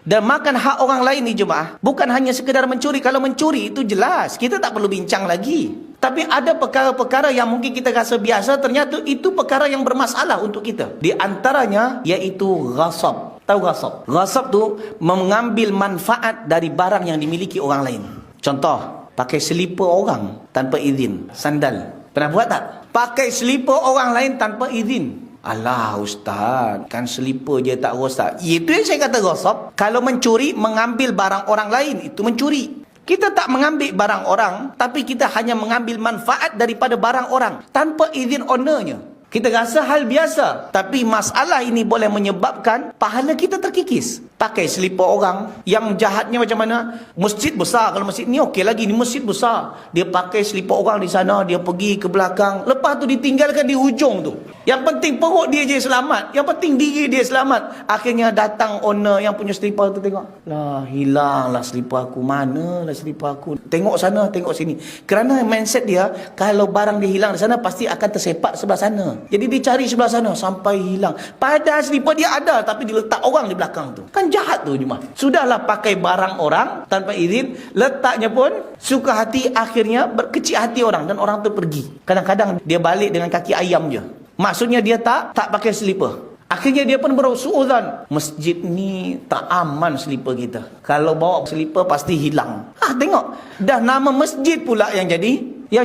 Dan makan hak orang lain ni jemaah, bukan hanya sekedar mencuri. Kalau mencuri itu jelas, kita tak perlu bincang lagi. Tapi ada perkara-perkara yang mungkin kita rasa biasa, ternyata itu perkara yang bermasalah untuk kita. Di antaranya iaitu ghasab. Tahu ghasab? Ghasab tu mengambil manfaat dari barang yang dimiliki orang lain. Contoh, pakai selipar orang tanpa izin, sandal. Pernah buat tak? Pakai selipar orang lain tanpa izin. Alah ustaz, kan selipar je tak rosak. Itu yang saya kata ghasab. Kalau mencuri, mengambil barang orang lain, itu mencuri. Kita tak mengambil barang orang, tapi kita hanya mengambil manfaat daripada barang orang tanpa izin ownernya. Kita rasa hal biasa, tapi masalah ini boleh menyebabkan pahala kita terkikis. Pakai selipar orang, yang jahatnya macam mana? Masjid besar, kalau masjid ni okey lagi, ni masjid besar. Dia pakai selipar orang di sana, dia pergi ke belakang, lepas tu ditinggalkan di hujung tu. Yang penting perut dia je selamat, yang penting diri dia selamat. Akhirnya datang owner yang punya selipar tu, tengok, lah hilanglah selipar aku, manalah selipar aku. Tengok sana, tengok sini. Kerana mindset dia, kalau barang dia hilang di sana, pasti akan tersepak sebelah sana. Jadi dia cari sebelah sana sampai hilang. Padahal selipar dia ada, tapi dia letak orang di belakang tu. Kan jahat tu jemaah. Sudahlah pakai barang orang tanpa izin, letaknya pun suka hati, akhirnya berkecil hati orang dan orang tu pergi. Kadang-kadang dia balik dengan kaki ayam je. Maksudnya dia tak pakai selipar. Akhirnya dia pun bersuudzon, masjid ni tak aman selipar kita. Kalau bawa selipar pasti hilang. Tengok, dah nama masjid pula yang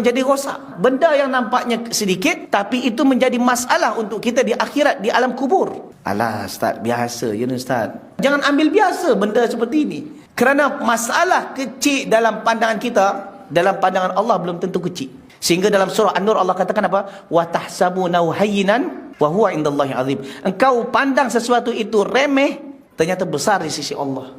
jadi rosak. Benda yang nampaknya sedikit, tapi itu menjadi masalah untuk kita di akhirat, di alam kubur. Alah ustaz, biasa je ni ustaz. Jangan ambil biasa benda seperti ini. Kerana masalah kecil dalam pandangan kita, dalam pandangan Allah belum tentu kecil. Sehingga dalam surah An-Nur Allah katakan apa? Wa tahsabunahu hayyinan wa huwa indallahi azim. Engkau pandang sesuatu itu remeh, ternyata besar di sisi Allah.